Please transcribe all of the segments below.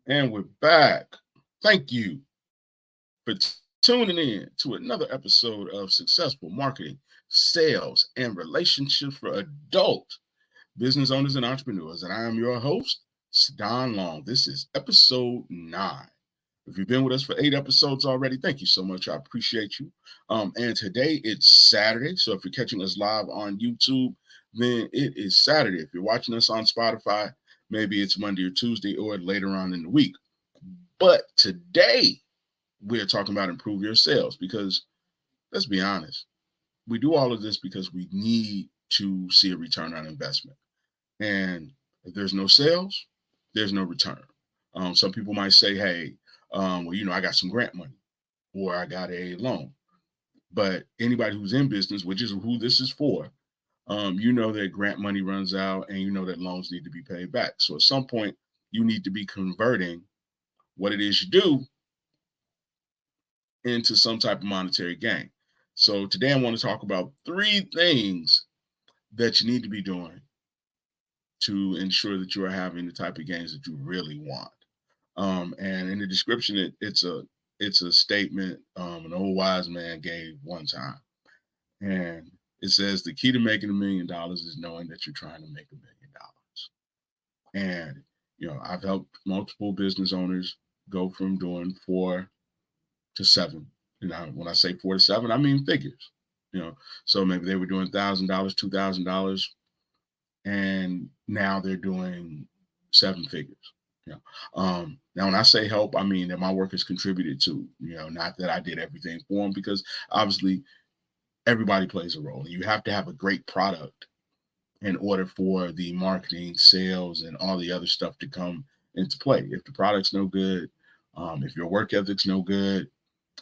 And we're back. Thank you for tuning in to another episode of Successful Marketing, Sales, and Relationships for Adult Business Owners and Entrepreneurs. And I am your host, Don Long. This is episode 9. If you've been with us for 8 episodes already, thank you so much. I appreciate you. And today it's Saturday. So if you're catching us live on YouTube, then it is Saturday. If you're watching us on Spotify, maybe it's Monday or Tuesday or later on in the week. But today we're talking about improve your sales because let's be honest, we do all of this because we need to see a return on investment. And if there's no sales, there's no return. Some people might say, hey, I got some grant money or I got a loan. But anybody who's in business, which is who this is for, you know that grant money runs out and you know that loans need to be paid back. So at some point, you need to be converting what it is you do into some type of monetary gain. So today I want to talk about 3 things that you need to be doing to ensure that you are having the type of gains that you really want. And in the description, it's a statement an old wise man gave one time, and it says the key to making $1 million is knowing that you're trying to make $1 million. And I've helped multiple business owners go from doing 4 to 7. When I say 4 to 7, I mean figures. So maybe they were doing $1,000, $2,000, and now they're doing 7 figures. Now when I say help, I mean that my work has contributed to. Not that I did everything for them, because obviously everybody plays a role. You have to have a great product in order for the marketing, sales, and all the other stuff to come into play. If the product's no good, if your work ethic's no good,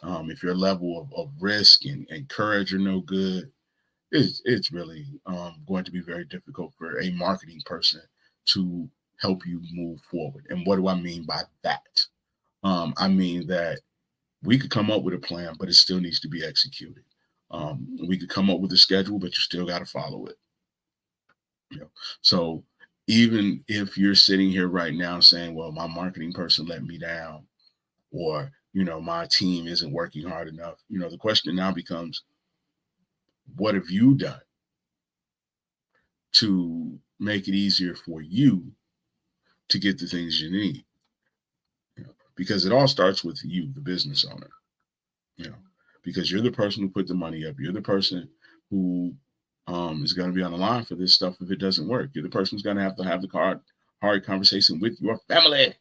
if your level of risk and courage are no good, it's really going to be very difficult for a marketing person to help you move forward. And what do I mean by that? I mean that we could come up with a plan, but it still needs to be executed. We could come up with a schedule, but you still got to follow it. So even if you're sitting here right now saying, well, my marketing person let me down, or my team isn't working hard enough, the question now becomes, what have you done to make it easier for you to get the things you need? Because it all starts with you, the business owner. Because you're the person who put the money up. You're the person who is going to be on the line for this stuff if it doesn't work. You're the person who's going to have the hard conversation with your family,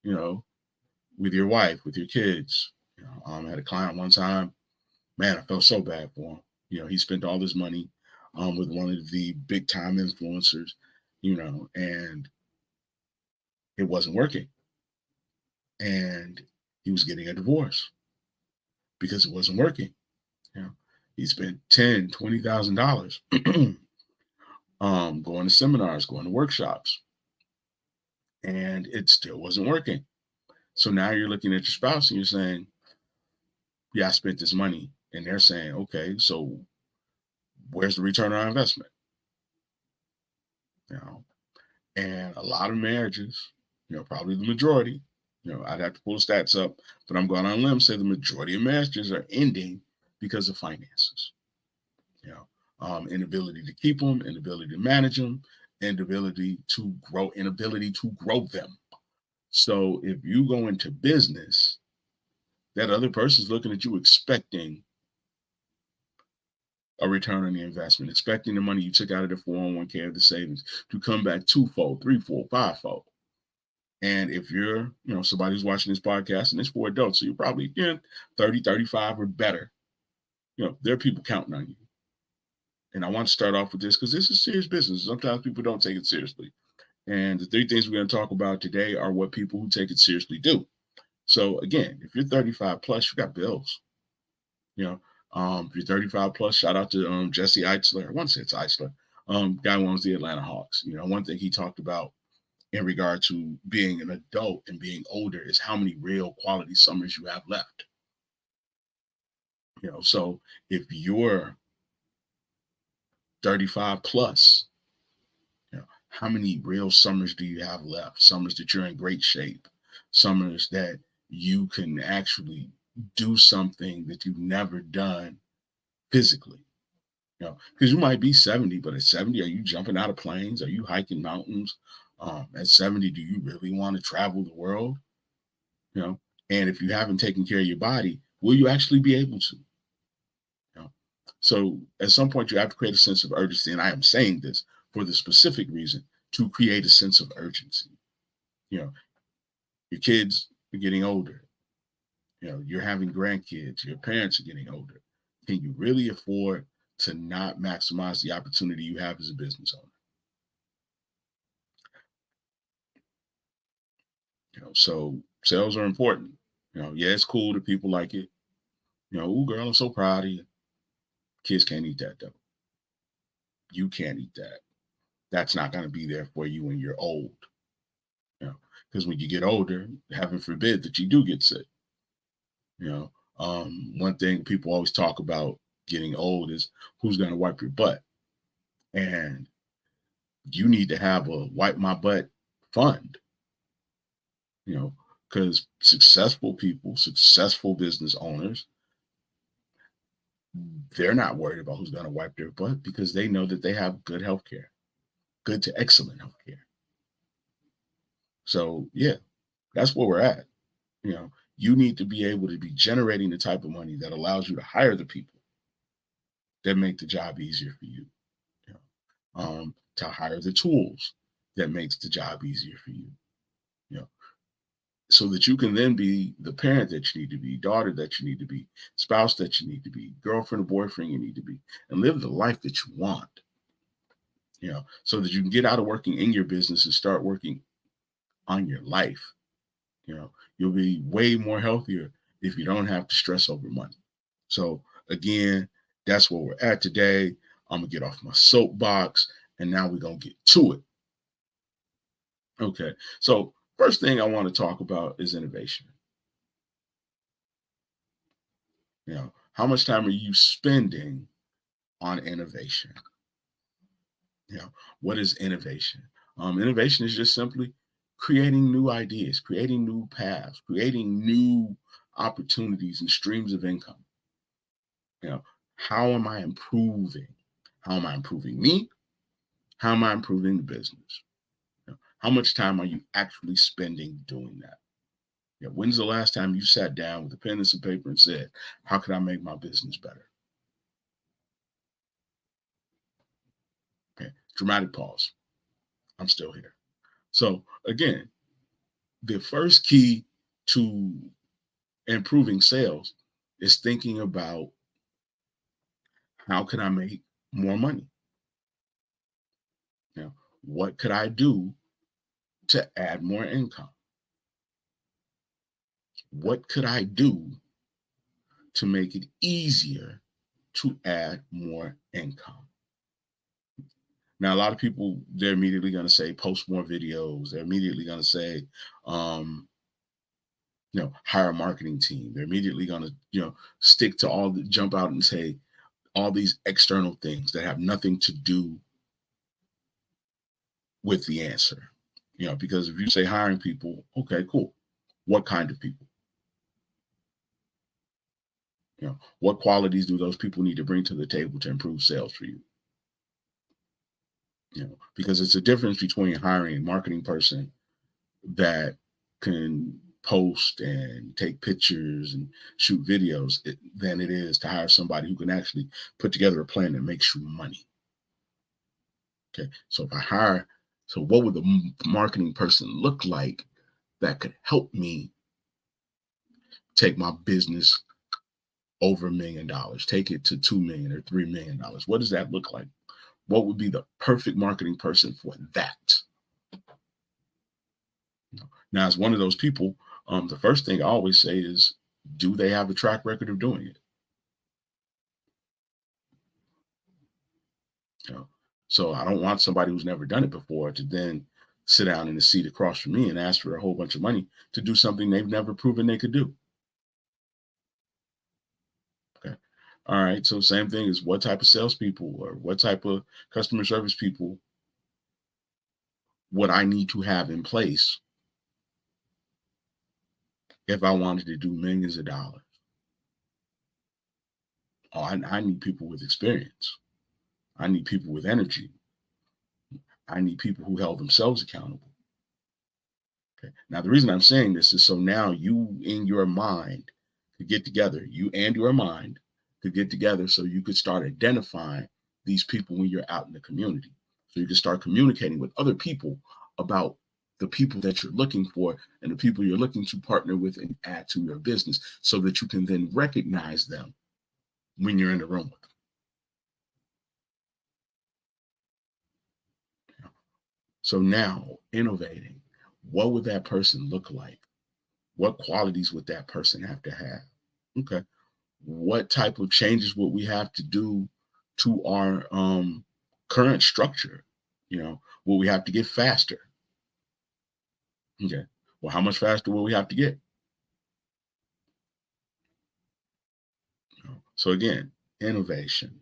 with your wife, with your kids. I had a client one time, man, I felt so bad for him. He spent all this money with one of the big time influencers, and it wasn't working. And he was getting a divorce because it wasn't working. He spent $10,000, $20,000 going to seminars, going to workshops, and it still wasn't working. So now you're looking at your spouse and you're saying, yeah, I spent this money. And they're saying, okay, so where's the return on investment? And a lot of marriages, probably the majority, I'd have to pull the stats up, but I'm going on a limb, say the majority of marriages are ending because of finances. Inability to keep them, inability to manage them, inability to grow them. So if you go into business, that other person's looking at you expecting a return on the investment, expecting the money you took out of the 401k or the savings to come back 2-fold, 3-fold, 5-fold. And if you're, somebody who's watching this podcast and it's for adults, so you're probably 30, 35 or better, there are people counting on you. And I want to start off with this because this is serious business. Sometimes people don't take it seriously. And the 3 things we're going to talk about today are what people who take it seriously do. So again, if you're 35 plus, you got bills. If you're 35 plus, shout out to Jesse Eitzler. I want to say it's Eitzler. Guy who owns the Atlanta Hawks. One thing he talked about in regard to being an adult and being older is how many real quality summers you have left. So if you're 35 plus, how many real summers do you have left? Summers that you're in great shape, summers that you can actually do something that you've never done physically. Because you might be 70, but at 70, are you jumping out of planes? Are you hiking mountains? At 70, do you really want to travel the world? You know, and if you haven't taken care of your body, will you actually be able to? You know, so at some point, you have to create a sense of urgency. And I am saying this for the specific reason to create a sense of urgency. You know, your kids are getting older. You're having grandkids. Your parents are getting older. Can you really afford to not maximize the opportunity you have as a business owner? So sales are important. Yeah, it's cool that people like it. Oh, girl, I'm so proud of you. Kids can't eat that though. You can't eat that. That's not going to be there for you when you're old. Because when you get older, heaven forbid that you do get sick. You know, one thing people always talk about getting old is who's going to wipe your butt, and you need to have a wipe my butt fund. Because successful people, successful business owners, they're not worried about who's going to wipe their butt because they know that they have good health care, good to excellent health care. So, yeah, that's where we're at. You need to be able to be generating the type of money that allows you to hire the people that make the job easier for you, to hire the tools that makes the job easier for you, you know, so that you can then be the parent that you need to be, daughter that you need to be, spouse that you need to be, girlfriend or boyfriend you need to be, and live the life that you want, so that you can get out of working in your business and start working on your life. You'll be way more healthier if you don't have to stress over money. So again, that's where we're at today. I'm gonna get off my soapbox and now we're gonna get to it. Okay. So first thing I want to talk about is innovation. How much time are you spending on innovation? What is innovation? Innovation is just simply creating new ideas, creating new paths, creating new opportunities and streams of income. How am I improving? How am I improving me? How am I improving the business? How much time are you actually spending doing that? When's the last time you sat down with a pen and some paper and said, how can I make my business better? Okay, dramatic pause. I'm still here. So again, the first key to improving sales is thinking about how can I make more money? What could I do to add more income? What could I do to make it easier to add more income? Now, a lot of people, they're immediately going to say, post more videos. They're immediately going to say, hire a marketing team. They're immediately going to, stick to jump out and say all these external things that have nothing to do with the answer. Because if you say hiring people, okay, cool. What kind of people? What qualities do those people need to bring to the table to improve sales for you? Because it's a difference between hiring a marketing person that can post and take pictures and shoot videos than it is to hire somebody who can actually put together a plan that makes you money. Okay. So what would the marketing person look like that could help me take my business over $1 million, take it to 2 million or $3 million? What does that look like? What would be the perfect marketing person for that? Now, as one of those people, the first thing I always say is, do they have a track record of doing it? You know, so I don't want somebody who's never done it before to then sit down in the seat across from me and ask for a whole bunch of money to do something they've never proven they could do. Okay. All right. So same thing is what type of salespeople or what type of customer service people would I need to have in place if I wanted to do millions of dollars, oh, I need people with experience. I need people with energy. I need people who held themselves accountable. Okay. Now, the reason I'm saying this is so now you in your mind could get together, you and your mind could get together so you could start identifying these people when you're out in the community. So you can start communicating with other people about the people that you're looking for and the people you're looking to partner with and add to your business so that you can then recognize them when you're in the room with them. So now innovating, what would that person look like? What qualities would that person have to have? Okay. What type of changes would we have to do to our current structure? Will we have to get faster? Okay. Well, how much faster will we have to get? So again, innovation,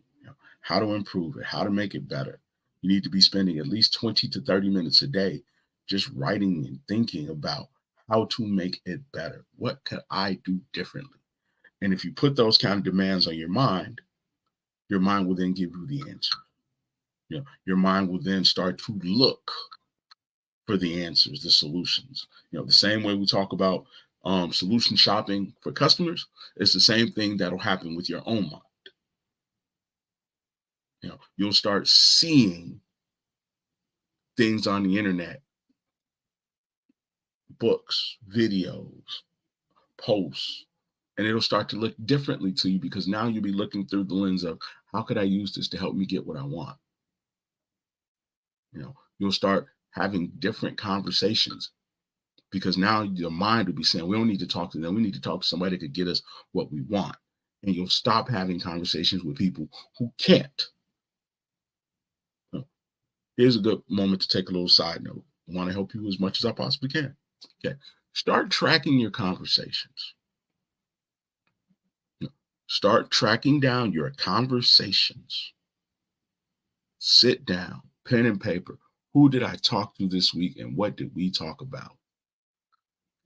how to improve it, how to make it better. You need to be spending at least 20 to 30 minutes a day just writing and thinking about how to make it better. What could I do differently? And if you put those kind of demands on your mind will then give you the answer. Your mind will then start to look for the answers, the solutions. The same way we talk about solution shopping for customers, it's the same thing that'll happen with your own mind. You'll start seeing things on the internet, books, videos, posts, and it'll start to look differently to you because now you'll be looking through the lens of how could I use this to help me get what I want? You'll start having different conversations because now your mind will be saying, we don't need to talk to them. We need to talk to somebody that could get us what we want. And you'll stop having conversations with people who can't. Here's a good moment to take a little side note. I want to help you as much as I possibly can. Okay. Start tracking your conversations. Start tracking down your conversations. Sit down, pen and paper. Who did I talk to this week and what did we talk about?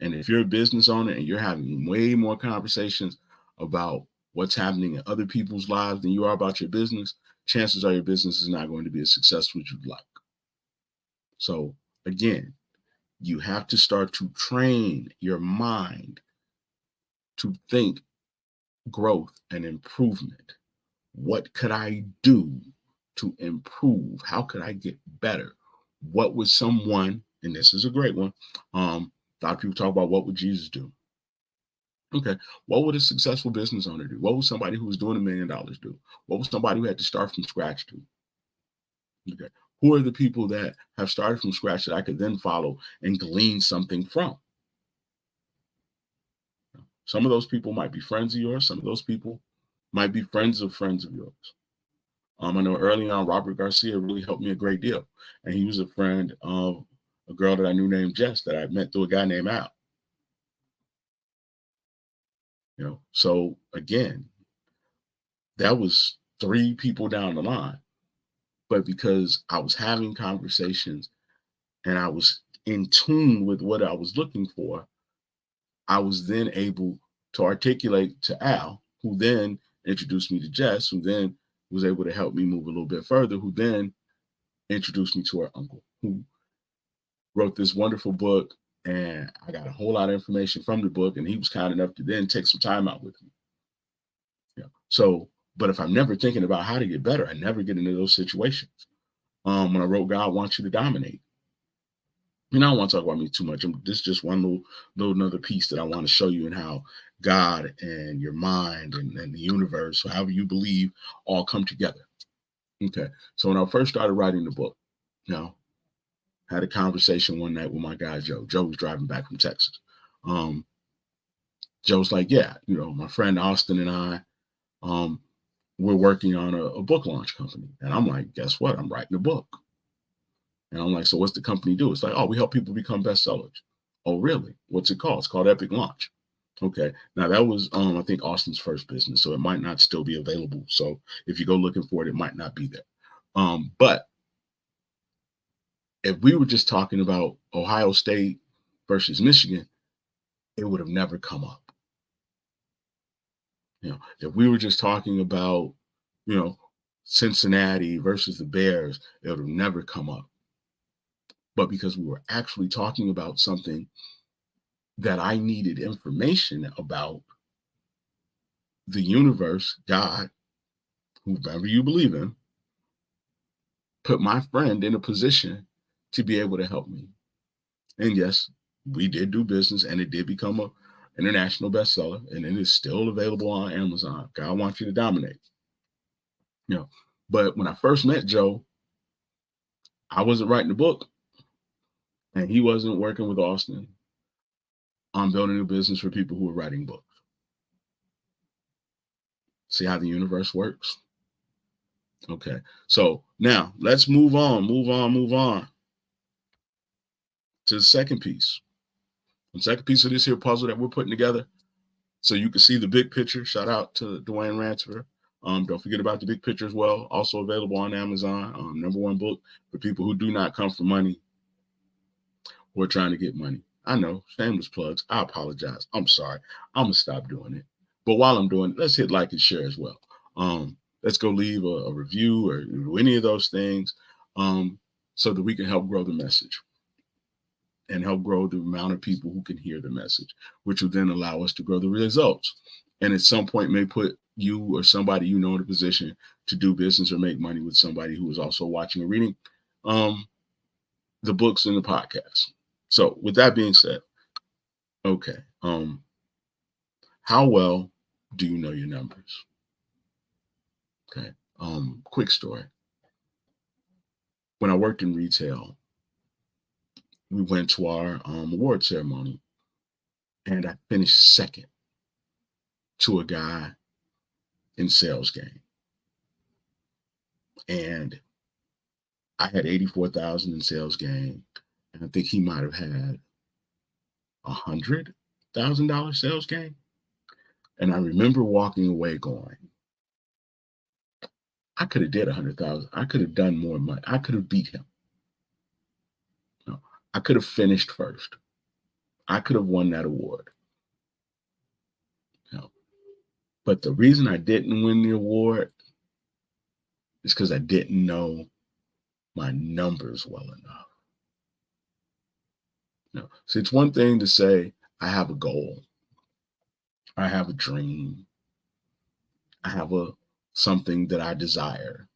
And if you're a business owner and you're having way more conversations about what's happening in other people's lives than you are about your business, chances are your business is not going to be as successful as you'd like. So again, you have to start to train your mind to think growth and improvement. What could I do to improve? How could I get better? What would someone, and this is a great one, a lot of people talk about what would Jesus do? Okay, what would a successful business owner do? What would somebody who was doing $1 million do? What would somebody who had to start from scratch do? Okay, who are the people that have started from scratch that I could then follow and glean something from? Some of those people might be friends of yours. Some of those people might be friends of yours. I know early on, Robert Garcia really helped me a great deal. And he was a friend of a girl that I knew named Jess that I met through a guy named Al. So again, that was 3 people down the line. But because I was having conversations and I was in tune with what I was looking for, I was then able to articulate to Al, who then introduced me to Jess, who then was able to help me move a little bit further, who then introduced me to her uncle, who wrote this wonderful book. And I got a whole lot of information from the book. And he was kind enough to then take some time out with me. So, but if I'm never thinking about how to get better, I never get into those situations. When I wrote God Wants You to Dominate, I don't want to talk about me too much. This is just one little another piece that I want to show you and how God and your mind and the universe, or however you believe, all come together. Okay. So when I first started writing the book, had a conversation one night with my guy, Joe. Joe was driving back from Texas. Joe's like, yeah, my friend Austin and I, we're working on a book launch company. And I'm like, guess what? I'm writing a book. And I'm like, so what's the company do? It's like, oh, we help people become bestsellers. Oh, really? What's it called? It's called Epic Launch. Okay. Now that was, I think Austin's first business, so it might not still be available. So if you go looking for it, it might not be there. But if we were just talking about Ohio State versus Michigan, it would have never come up. If we were just talking about, you know, Cincinnati versus the Bears, it would have never come up. But because we were actually talking about something that I needed information about, the universe, God, whoever you believe in, put my friend in a position to be able to help me. And yes, we did do business and it did become a international bestseller and it is still available on Amazon. God wants you to dominate. You know, but when I first met Joe, I wasn't writing a book and he wasn't working with Austin on building a business for people who are writing books. See how the universe works? Okay. So now let's move on to the second piece. The second piece of this here puzzle that we're putting together. So you can see the big picture. Shout out to Dwayne Ransford. Don't forget about the big picture as well. Also available on Amazon. #1 book for people who do not come for money. We're trying to get money. I know, shameless plugs. I apologize. I'm sorry. I'm gonna stop doing it. But while I'm doing it, let's hit like and share as well. Let's go leave a review or do any of those things, so that we can help grow the message and help grow the amount of people who can hear the message, which will then allow us to grow the results. And at some point may put you or somebody you know in a position to do business or make money with somebody who is also watching or reading the books and the podcast. So with that being said, okay, how well do you know your numbers? Okay, quick story. When I worked in retail, we went to our award ceremony, and I finished second to a guy in sales game, and I had 84,000 in sales game, and I think he might have had $100,000 sales game. And I remember walking away going, I could have did 100,000. I could have done more money. I could have beat him. No, I could have finished first. I could have won that award. No. But the reason I didn't win the award is because I didn't know my numbers well enough. No. So it's one thing to say, I have a goal. I have a dream. I have something that I desire,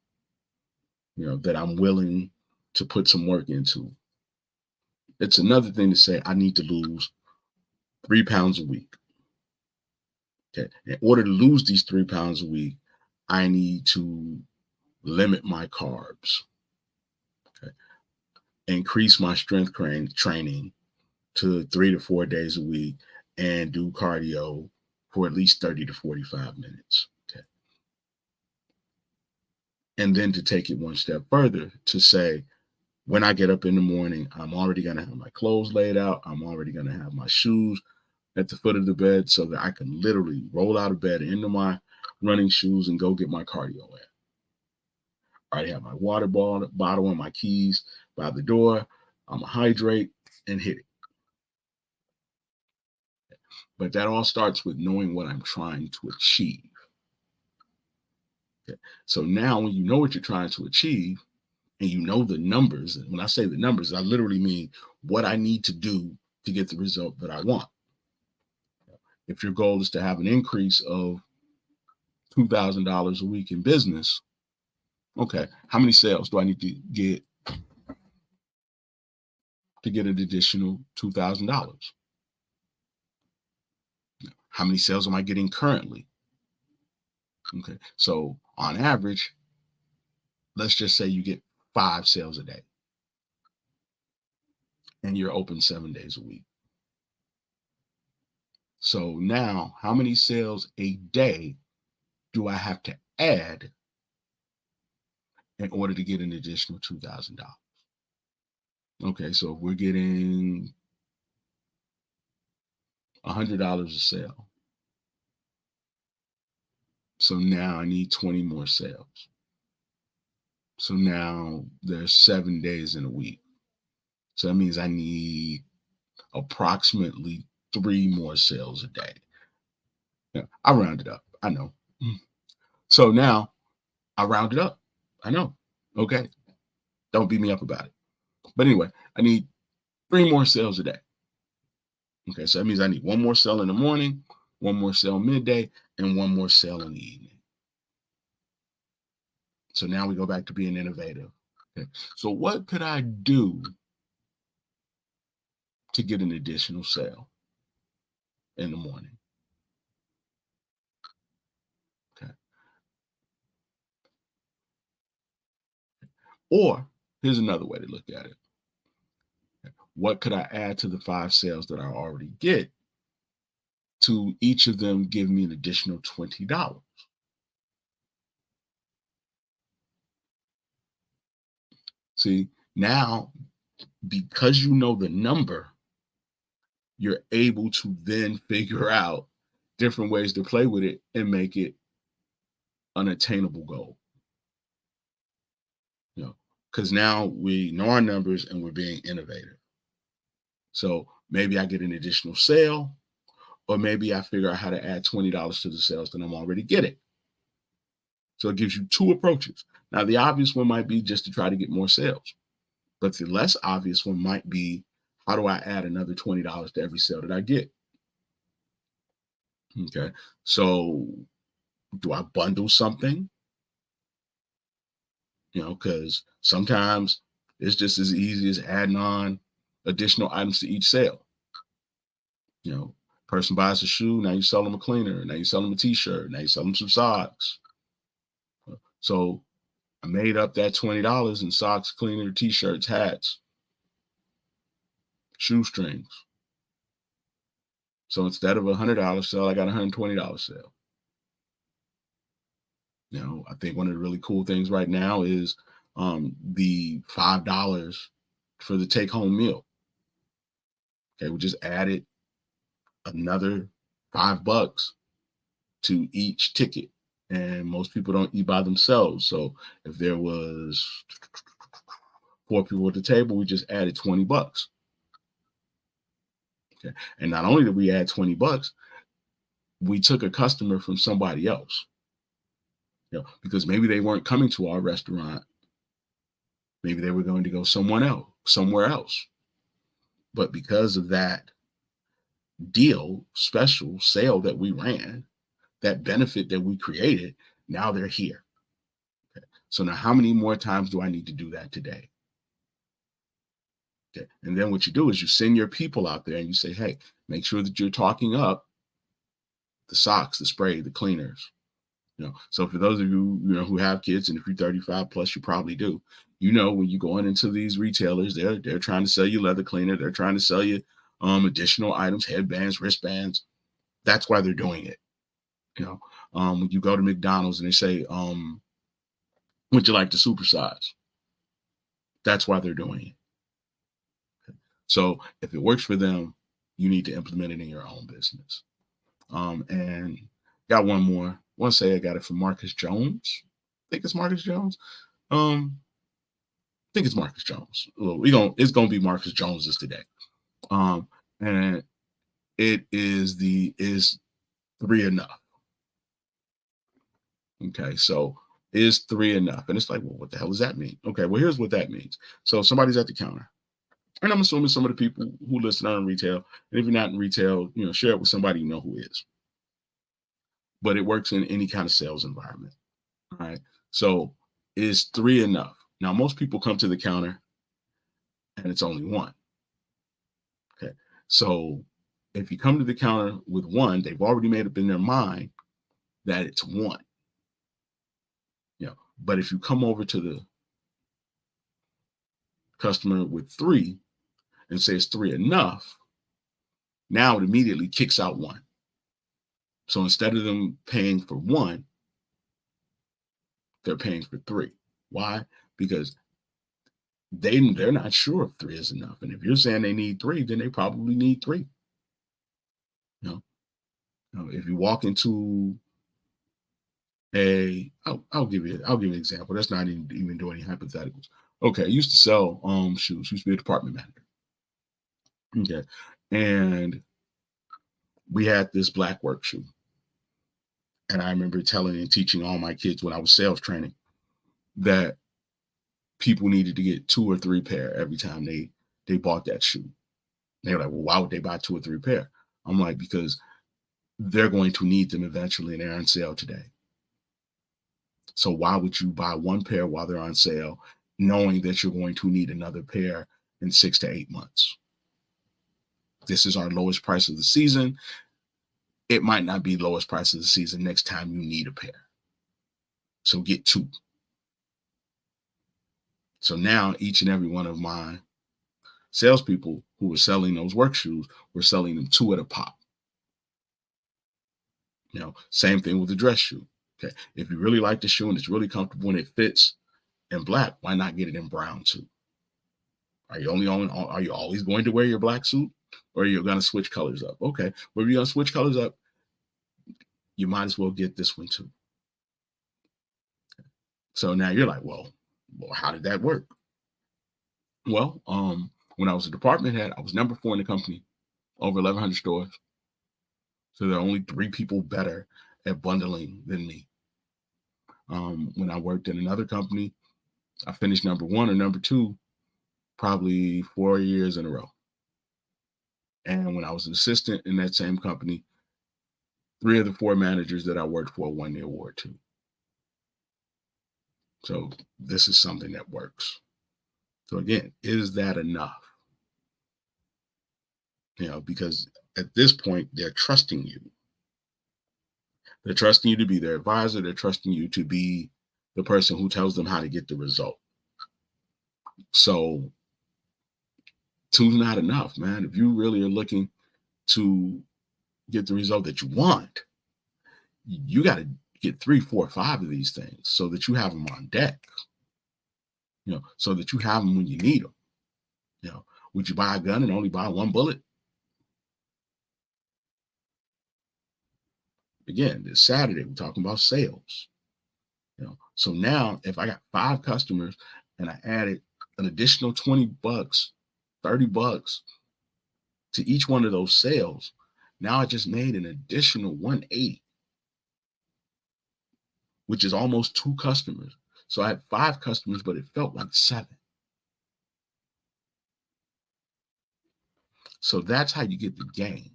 that I'm willing to put some work into. It's another thing to say, I need to lose 3 pounds a week. Okay. In order to lose these 3 pounds a week, I need to limit my carbs. Okay. Increase my strength training to 3 to 4 days a week and do cardio for at least 30 to 45 minutes. Okay. And then to take it one step further to say, when I get up in the morning, I'm already going to have my clothes laid out. I'm already going to have my shoes at the foot of the bed so that I can literally roll out of bed into my running shoes and go get my cardio in. I already have my water bottle and my keys by the door. I'm going to hydrate and hit it. But that all starts with knowing what I'm trying to achieve. Okay. So now when you know what you're trying to achieve and you know the numbers, and when I say the numbers, I literally mean what I need to do to get the result that I want. If your goal is to have an increase of $2,000 a week in business, okay, how many sales do I need to get an additional $2,000? How many sales am I getting currently? Okay, so on average, let's just say you get 5 sales a day and you're open 7 days a week. So now, how many sales a day do I have to add in order to get an additional $2,000? Okay, so if we're getting $100 a sale, so now I need 20 more sales. So now there's 7 days in a week. So that means I need approximately 3 more sales a day. Yeah, I rounded up. I know. So now I rounded up. I know. Okay. Don't beat me up about it. But anyway, I need 3 more sales a day. Okay. So that means I need one more sale in the morning, one more sale midday, and one more sale in the evening. So now we go back to being innovative. Okay. So what could I do to get an additional sale in the morning? Okay. Or here's another way to look at it. What could I add to the 5 sales that I already get to each of them give me an additional $20? See, now because you know the number, you're able to then figure out different ways to play with it and make it an attainable goal. You know, because now we know our numbers and we're being innovative. So maybe I get an additional sale, or maybe I figure out how to add $20 to the sales that I'm already getting. So it gives you 2 approaches. Now, the obvious one might be just to try to get more sales, but the less obvious one might be, how do I add another $20 to every sale that I get? Okay. So do I bundle something? Because sometimes it's just as easy as adding on additional items to each sale. You know, person buys a shoe, now you sell them a cleaner, now you sell them a t-shirt, now you sell them some socks. So I made up that $20 in socks, cleaner, t-shirts, hats, shoestrings. So instead of $100 sale, I got a $120 sale. I think one of the really cool things right now is the $5 for the take-home meal. Okay, we just added another $5 to each ticket, and most people don't eat by themselves. So if there was 4 people at the table, we just added $20. Okay, and not only did we add $20, we took a customer from somebody else. Because maybe they weren't coming to our restaurant. Maybe they were going to go somewhere else. But because of that deal, special sale that we ran, that benefit that we created, now they're here. Okay. So now how many more times do I need to do that today? Okay. And then what you do is you send your people out there and you say, hey, make sure that you're talking up the socks, the spray, the cleaners. So for those of you, who have kids, and if you're 35 plus, you probably do. When you're going into these retailers, they're trying to sell you leather cleaner. They're trying to sell you additional items, headbands, wristbands. That's why they're doing it. When you go to McDonald's and they say, would you like to supersize? That's why they're doing it. So if it works for them, you need to implement it in your own business. And got one more. I want to say I got it from Marcus Jones. I think it's Marcus Jones. I think it's Marcus Jones. Well, it's gonna be Marcus Jones's today. And it is 3 enough? Okay, so is 3 enough? And it's like, well, what the hell does that mean? Okay, well, here's what that means. So somebody's at the counter, and I'm assuming some of the people who listen are in retail. And if you're not in retail, share it with somebody who is. But it works in any kind of sales environment. All right. So is 3 enough? Now, most people come to the counter and it's only 1. Okay. So if you come to the counter with 1, they've already made up in their mind that it's 1. But if you come over to the customer with 3 and say it's 3 enough, now it immediately kicks out 1. So instead of them paying for 1, they're paying for 3. Why? Because they're not sure if 3 is enough. And if you're saying they need 3, then they probably need 3. If you walk into I'll give you an example. That's not even doing any hypotheticals. Okay, I used to sell shoes. Used to be a department manager. Okay, and We had this black work shoe. And I remember telling and teaching all my kids when I was sales training that people needed to get 2 or 3 pair every time they bought that shoe. They were like, well, why would they buy 2 or 3 pair? I'm like, because they're going to need them eventually and they're on sale today. So why would you buy 1 pair while they're on sale, knowing that you're going to need another pair in 6 to 8 months? This is our lowest price of the season. It might not be lowest price of the season next time you need a pair. So get 2. So now each and every one of my salespeople who were selling those work shoes were selling them 2 at a pop. Same thing with the dress shoe. Okay. If you really like the shoe and it's really comfortable and it fits in black, why not get it in brown too? Are you always going to wear your black suit, or are you going to switch colors up? Okay. Well, if you're going to switch colors up, you might as well get this one too. So now you're like, well, how did that work? Well, when I was a department head, I was number 4 in the company, over 1,100 stores. So there are only 3 people better at bundling than me. When I worked in another company, I finished number 1 or number 2 probably 4 years in a row. And when I was an assistant in that same company, 3 of the 4 managers that I worked for won the award too. So this is something that works. So again, is that enough? Because at this point, they're trusting you. They're trusting you to be their advisor. They're trusting you to be the person who tells them how to get the result. So 2's not enough, man. If you really are looking to get the result that you want, you got to get 3, 4, 5 of these things so that you have them on deck, so that you have them when you need them. Would you buy a gun and only buy 1 bullet? Again, this Saturday, we're talking about sales. So now if I got 5 customers and I added an additional $20, $30 to each one of those sales, now I just made an additional 180, which is almost 2 customers. So I had 5 customers, but it felt like 7. So that's how you get the gain,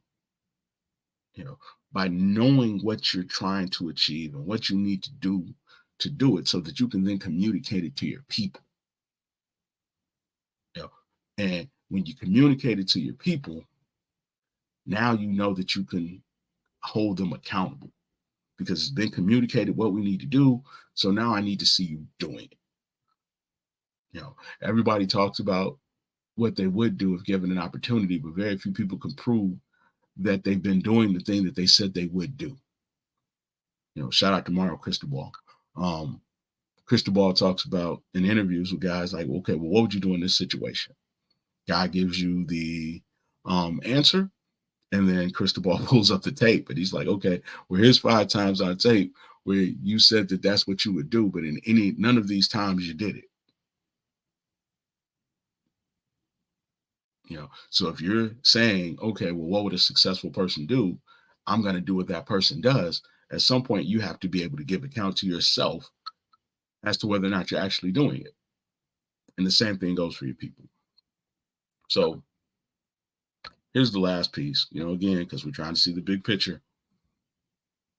by knowing what you're trying to achieve and what you need to do it, so that you can then communicate it to your people. And when you communicate it to your people, now you know that you can hold them accountable because it's been communicated what we need to do. So now I need to see you doing it. Everybody talks about what they would do if given an opportunity, but very few people can prove that they've been doing the thing that they said they would do. Shout out to Mario Cristobal. Cristobal talks about in interviews with guys like, okay, well, what would you do in this situation? Guy gives you the answer, and then Cristobal pulls up the tape, and he's like, okay, well, here's 5 times on tape where you said that that's what you would do, but in none of these times you did it. So if you're saying, okay, well, what would a successful person do? I'm going to do what that person does. At some point, you have to be able to give account to yourself as to whether or not you're actually doing it. And the same thing goes for your people. So here's the last piece, again, because we're trying to see the big picture.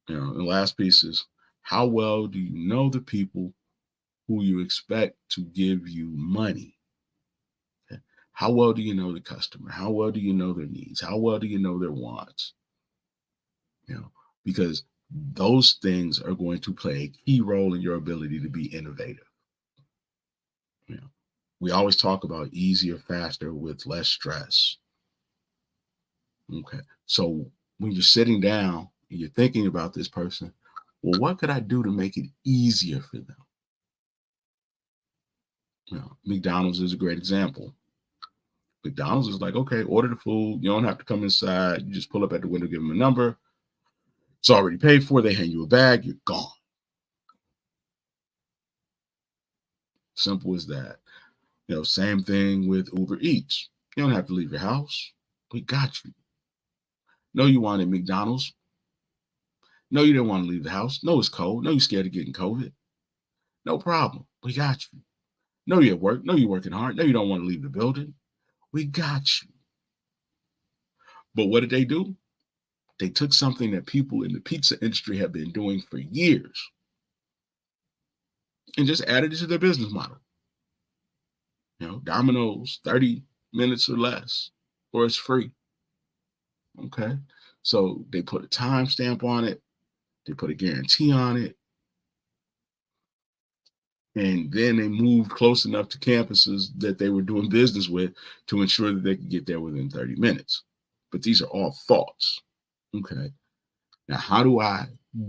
The last piece is, how well do you know the people who you expect to give you money? Okay. How well do you know the customer? How well do you know their needs? How well do you know their wants? Because those things are going to play a key role in your ability to be innovative. We always talk about easier, faster, with less stress. Okay. So when you're sitting down and you're thinking about this person, well, what could I do to make it easier for them? McDonald's is a great example. McDonald's is like, okay, order the food. You don't have to come inside. You just pull up at the window, give them a number. It's already paid for. They hand you a bag. You're gone. Simple as that. Same thing with Uber Eats. You don't have to leave your house. We got you. No, you wanted McDonald's. No, you didn't want to leave the house. No, it's cold. No, you're scared of getting COVID. No problem. We got you. No, you're at work. No, you're working hard. No, you don't want to leave the building. We got you. But what did they do? They took something that people in the pizza industry have been doing for years and just added it to their business model. Domino's, 30 minutes or less, or it's free. Okay. So they put a timestamp on it, they put a guarantee on it, and then they moved close enough to campuses that they were doing business with to ensure that they could get there within 30 minutes. But these are all thoughts. Okay. Now, how do I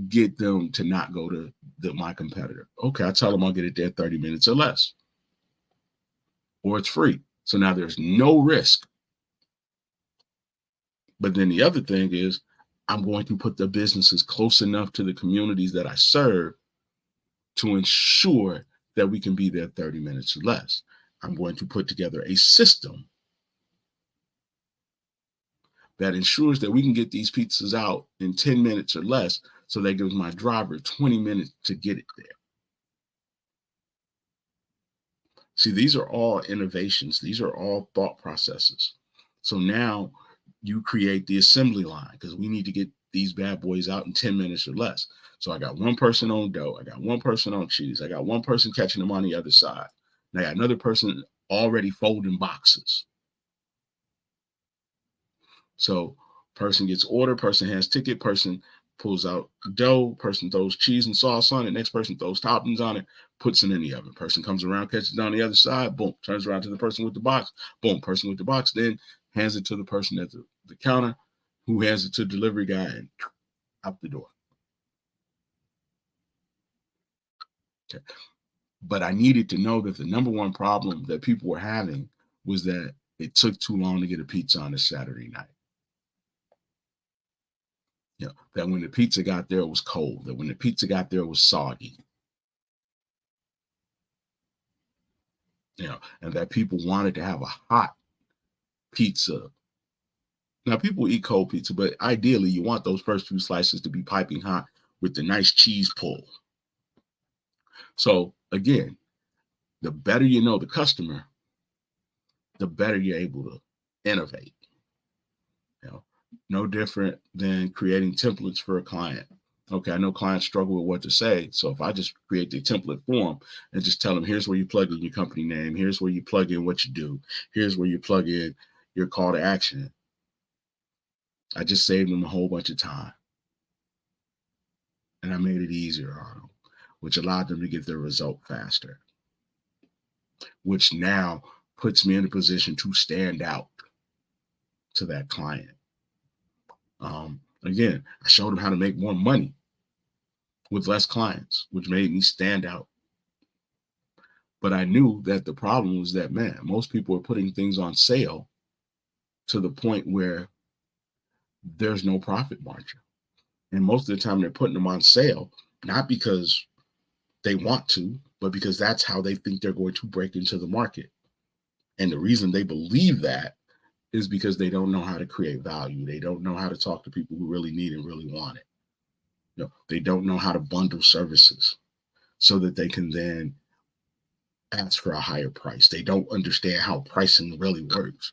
get them to not go to my competitor? Okay, I tell them I'll get it there 30 minutes or less, or it's free. So now there's no risk. But then the other thing is, I'm going to put the businesses close enough to the communities that I serve to ensure that we can be there 30 minutes or less. I'm going to put together a system that ensures that we can get these pizzas out in 10 minutes or less, so that gives my driver 20 minutes to get it there. See, these are all innovations. These are all thought processes. So now you create the assembly line, because we need to get these bad boys out in 10 minutes or less. So I got one person on dough. I got one person on cheese. I got one person catching them on the other side. And I got another person already folding boxes. So person gets order, person has ticket, person pulls out dough, person throws cheese and sauce on it, next person throws toppings on it, puts it in the oven. Person comes around, catches it on the other side, boom, turns around to the person with the box, boom, person with the box, then hands it to the person at the counter, who hands it to the delivery guy, and out the door. Okay. But I needed to know that the number one problem that people were having was that it took too long to get a pizza on a Saturday night. That when the pizza got there, it was cold. That when the pizza got there, it was soggy. And that people wanted to have a hot pizza. Now, people eat cold pizza, but ideally, you want those first few slices to be piping hot with the nice cheese pull. So again, the better you know the customer, the better you're able to innovate. No different than creating templates for a client. Okay, I know clients struggle with what to say. So if I just create the template for them and just tell them, here's where you plug in your company name, here's where you plug in what you do, here's where you plug in your call to action, I just saved them a whole bunch of time. And I made it easier on them, which allowed them to get their result faster, which now puts me in a position to stand out to that client. Again, I showed them how to make more money with less clients, which made me stand out. But I knew that the problem was that, man, most people are putting things on sale to the point where there's no profit margin. And most of the time they're putting them on sale, not because they want to, but because that's how they think they're going to break into the market. And the reason they believe that is because they don't know how to create value. They don't know how to talk to people who really need and really want it. They don't know how to bundle services so that they can then ask for a higher price. They don't understand how pricing really works.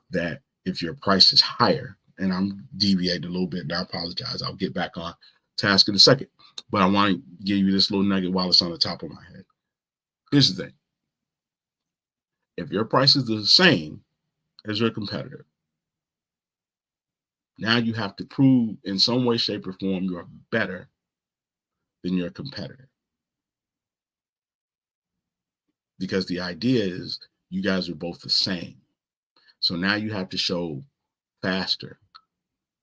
That if your price is higher, and I'm deviating a little bit, and I apologize. I'll get back on task in a second. But I want to give you this little nugget while it's on the top of my head. Here's the thing. If your price is the same as your competitor, now you have to prove in some way, shape, or form you're better than your competitor. Because the idea is you guys are both the same. So now you have to show faster,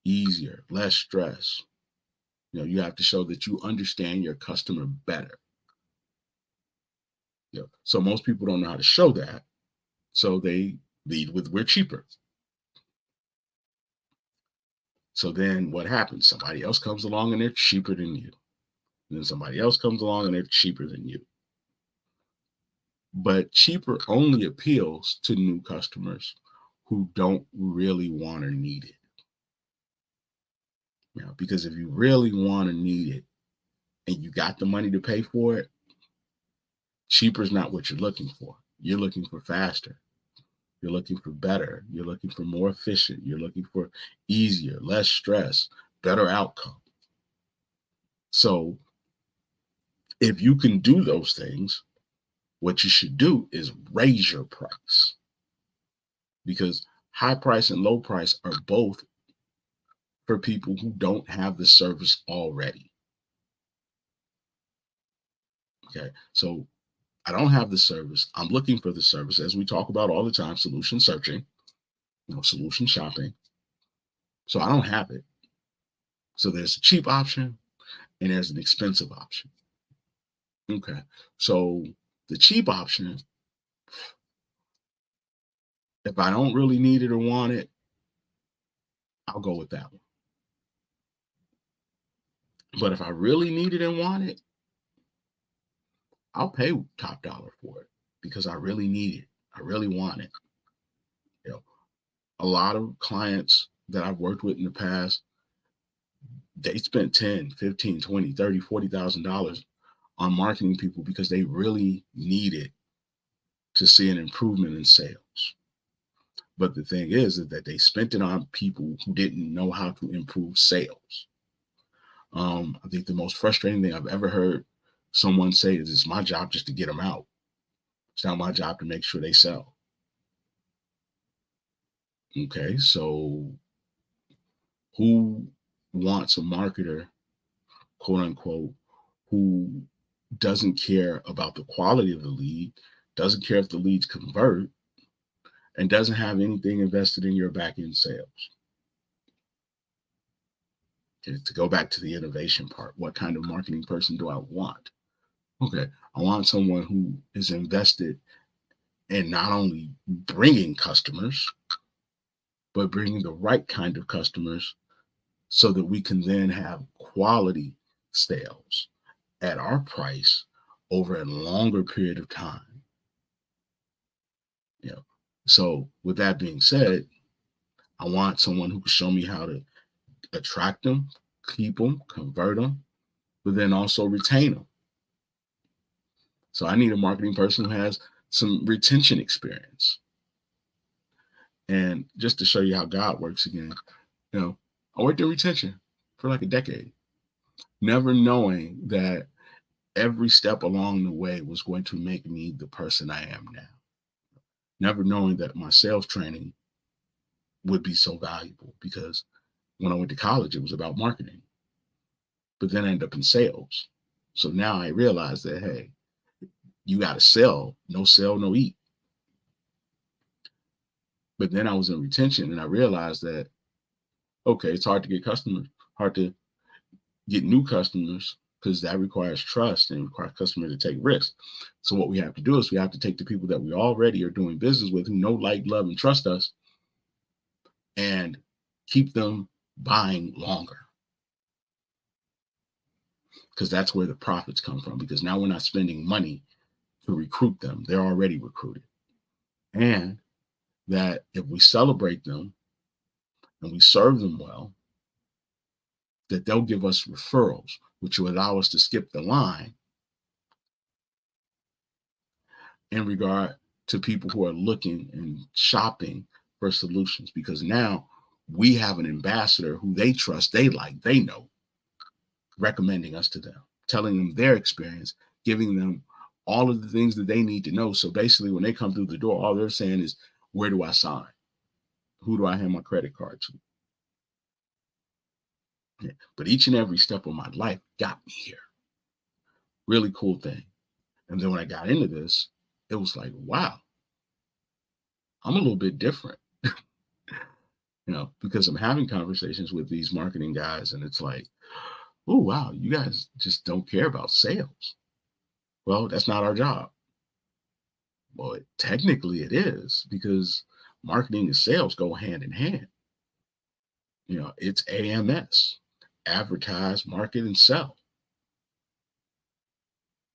easier, less stress. You have to show that you understand your customer better. So most people don't know how to show that. So they lead with, we're cheaper. So then what happens? Somebody else comes along and they're cheaper than you. And then somebody else comes along and they're cheaper than you. But cheaper only appeals to new customers who don't really want or need it. Because if you really want to need it and you got the money to pay for it, cheaper is not what you're looking for. You're looking for faster. You're looking for better. You're looking for more efficient. You're looking for easier, less stress, better outcome. So if you can do those things, what you should do is raise your price, because high price and low price are both for people who don't have the service already. Okay. So I don't have the service. I'm looking for the service, as we talk about all the time, solution searching, solution shopping. So I don't have it. So there's a cheap option and there's an expensive option. Okay. So the cheap option, if I don't really need it or want it, I'll go with that one. But if I really need it and want it, I'll pay top dollar for it because I really need it. I really want it. You know, a lot of clients that I've worked with in the past, they spent 10, 15, 20, 30, $40,000 on marketing people because they really needed to see an improvement in sales. But the thing is that they spent it on people who didn't know how to improve sales. I think the most frustrating thing I've ever heard someone say is, it's my job just to get them out. It's not my job to make sure they sell. Okay, so who wants a marketer, quote unquote, who doesn't care about the quality of the lead, doesn't care if the leads convert, and doesn't have anything invested in your back end sales? To go back to the innovation part, what kind of marketing person do I want? Okay, I want someone who is invested in not only bringing customers, but bringing the right kind of customers so that we can then have quality sales at our price over a longer period of time. You know, so with that being said, I want someone who can show me how to attract them, keep them, convert them, but then also retain them. So I need a marketing person who has some retention experience. And just to show you how God works again, I worked in retention for like a decade, never knowing that every step along the way was going to make me the person I am now. Never knowing that my sales training would be so valuable, because when I went to college, it was about marketing, but then I ended up in sales. So now I realize that, hey, you got to sell, no eat. But then I was in retention and I realized that, okay, it's hard to get customers, hard to get new customers, because that requires trust and requires customers to take risks. So what we have to do is we have to take the people that we already are doing business with, who know, like, love, and trust us, and keep them buying longer. Because that's where the profits come from. Because now we're not spending money to recruit them. They're already recruited. And that if we celebrate them and we serve them well, that they'll give us referrals, which will allow us to skip the line in regard to people who are looking and shopping for solutions. Because now we have an ambassador who they trust, they like, they know, recommending us to them, telling them their experience, giving them all of the things that they need to know. So basically, when they come through the door, all they're saying is, where do I sign? Who do I hand my credit card to? Yeah. But each and every step of my life got me here. Really cool thing. And then when I got into this, it was like, wow, I'm a little bit different, because I'm having conversations with these marketing guys, and it's like, oh, wow, you guys just don't care about sales. Well, that's not our job. Well, technically it is, because marketing and sales go hand in hand. It's AMS, advertise, market, and sell.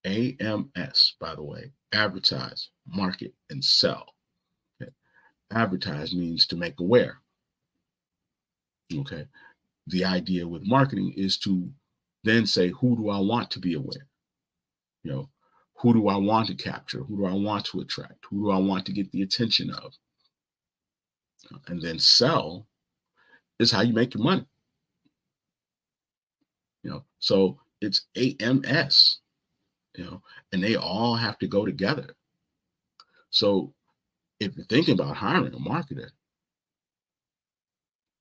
AMS, by the way, advertise, market, and sell. Okay. Advertise means to make aware. Okay. the idea with marketing is to then say, who do I want to be aware? You know, who do I want to capture? Who do I want to attract? Who do I want to get the attention of? And then sell is how you make your money. So it's AMS, and they all have to go together. So if you're thinking about hiring a marketer,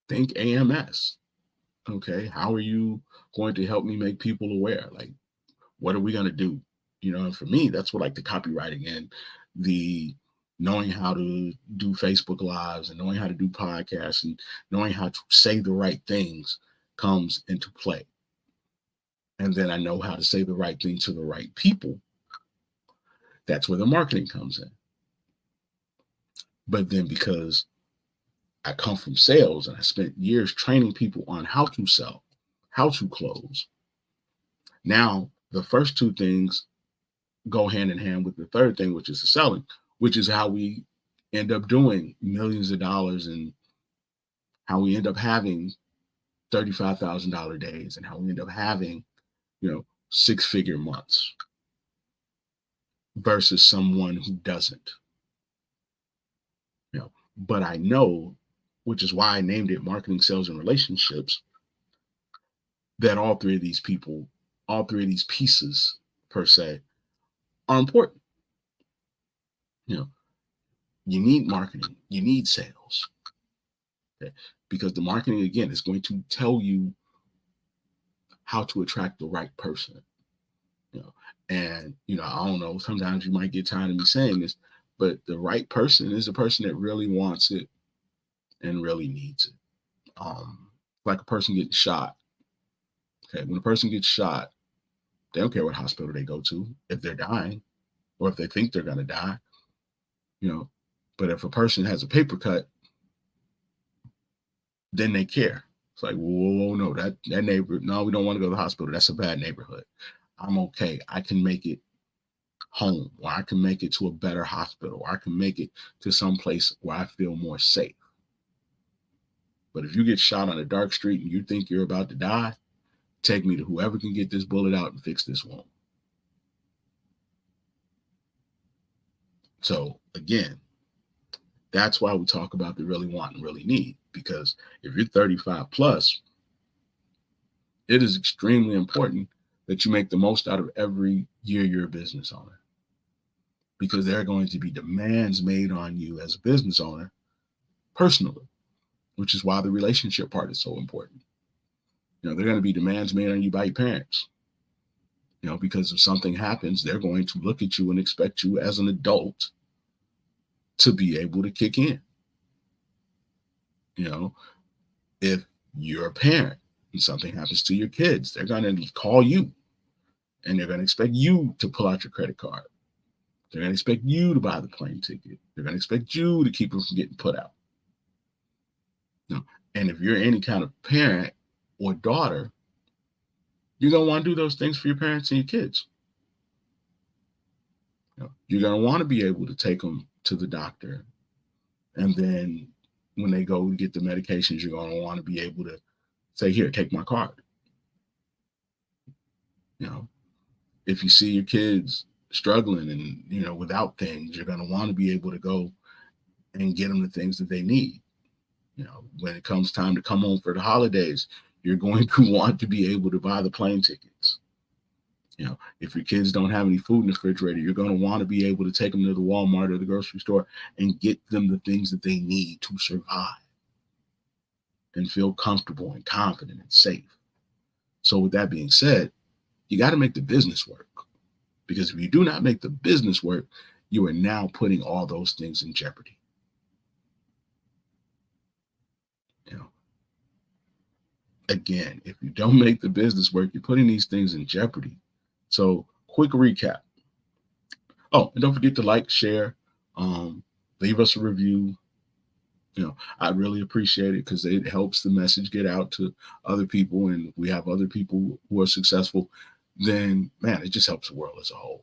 think AMS. Okay, how are you going to help me make people aware? Like, what are we going to do? And for me, that's what, like, the copywriting and the knowing how to do Facebook Lives and knowing how to do podcasts and knowing how to say the right things comes into play. And then I know how to say the right thing to the right people. That's where the marketing comes in. But then because I come from sales and I spent years training people on how to sell, how to close, now the first two things go hand in hand with the third thing, which is the selling, which is how we end up doing millions of dollars and how we end up having $35,000 days and how we end up having, six-figure months versus someone who doesn't. But I know, which is why I named it Marketing, Sales, and Relationships, that all three of these pieces per se are important. You need marketing, you need sales. Okay? Because the marketing, again, is going to tell you how to attract the right person. And I don't know, sometimes you might get tired of me saying this, but the right person is the person that really wants it and really needs it. Like a person getting shot. Okay, when a person gets shot, they don't care what hospital they go to if they're dying or if they think they're going to die. But if a person has a paper cut, then they care. It's like, whoa, no, that neighbor, no, we don't want to go to the hospital. That's a bad neighborhood. I'm okay. I can make it home, or I can make it to a better hospital, or I can make it to some place where I feel more safe. But if you get shot on a dark street and you think you're about to die, take me to whoever can get this bullet out and fix this wound. So again, that's why we talk about the really want and really need, because if you're 35 plus, it is extremely important that you make the most out of every year you're a business owner, because there are going to be demands made on you as a business owner personally, which is why the relationship part is so important. There are going to be demands made on you by your parents, because if something happens, they're going to look at you and expect you as an adult to be able to kick in. If you're a parent and something happens to your kids, they're going to call you and they're going to expect you to pull out your credit card. They're going to expect you to buy the plane ticket. They're going to expect you to keep them from getting put out. And if you're any kind of parent or daughter, you're going to want to do those things for your parents and your kids. You're going to want to be able to take them to the doctor. And then when they go to get the medications, you're going to want to be able to say, here, take my card. If you see your kids struggling and, without things, you're going to want to be able to go and get them the things that they need. When it comes time to come home for the holidays, you're going to want to be able to buy the plane tickets. If your kids don't have any food in the refrigerator, you're going to want to be able to take them to the Walmart or the grocery store and get them the things that they need to survive and feel comfortable and confident and safe. So with that being said, you got to make the business work, because if you do not make the business work, you are now putting all those things in jeopardy. Again, if you don't make the business work, you're putting these things in jeopardy. So quick recap. Oh, and don't forget to like, share, leave us a review. I'd really appreciate it, because it helps the message get out to other people. And we have other people who are successful, then man, it just helps the world as a whole.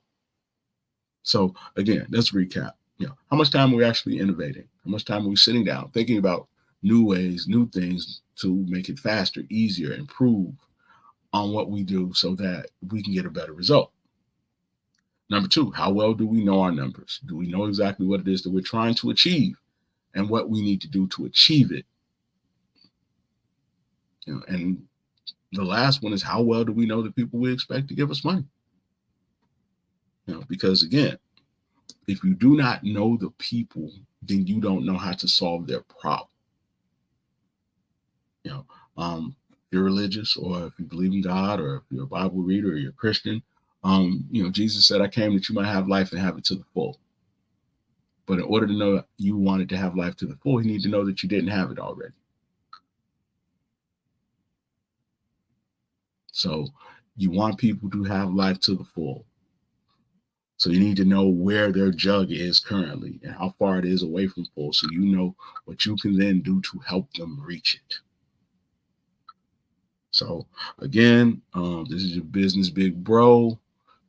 So again, let's recap. How much time are we actually innovating? How much time are we sitting down thinking about new ways, new things to make it faster, easier, improve on what we do so that we can get a better result. Number two, how well do we know our numbers? Do we know exactly what it is that we're trying to achieve and what we need to do to achieve it? And the last one is, how well do we know the people we expect to give us money? Because again, if you do not know the people, then you don't know how to solve their problem. If you're religious, or if you believe in God, or if you're a Bible reader, or you're a Christian, Jesus said, I came that you might have life and have it to the full. But in order to know you wanted to have life to the full, you need to know that you didn't have it already. So you want people to have life to the full. So you need to know where their jug is currently and how far it is away from full, so you know what you can then do to help them reach it. So again, this is your business big bro,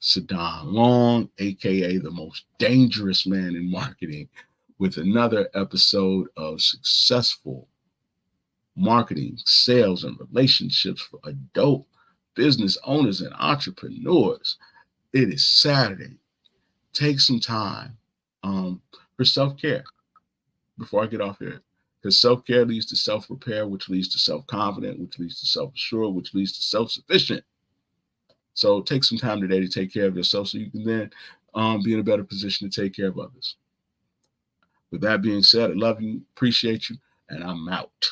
Saddam Long, aka the most dangerous man in marketing, with another episode of successful marketing, sales, and relationships for adult business owners and entrepreneurs. It is Saturday. Take some time for self-care before I get off here. Because self-care leads to self-repair, which leads to self-confident, which leads to self-assured, which leads to self-sufficient. So take some time today to take care of yourself so you can then be in a better position to take care of others. With that being said, I love you, appreciate you, and I'm out.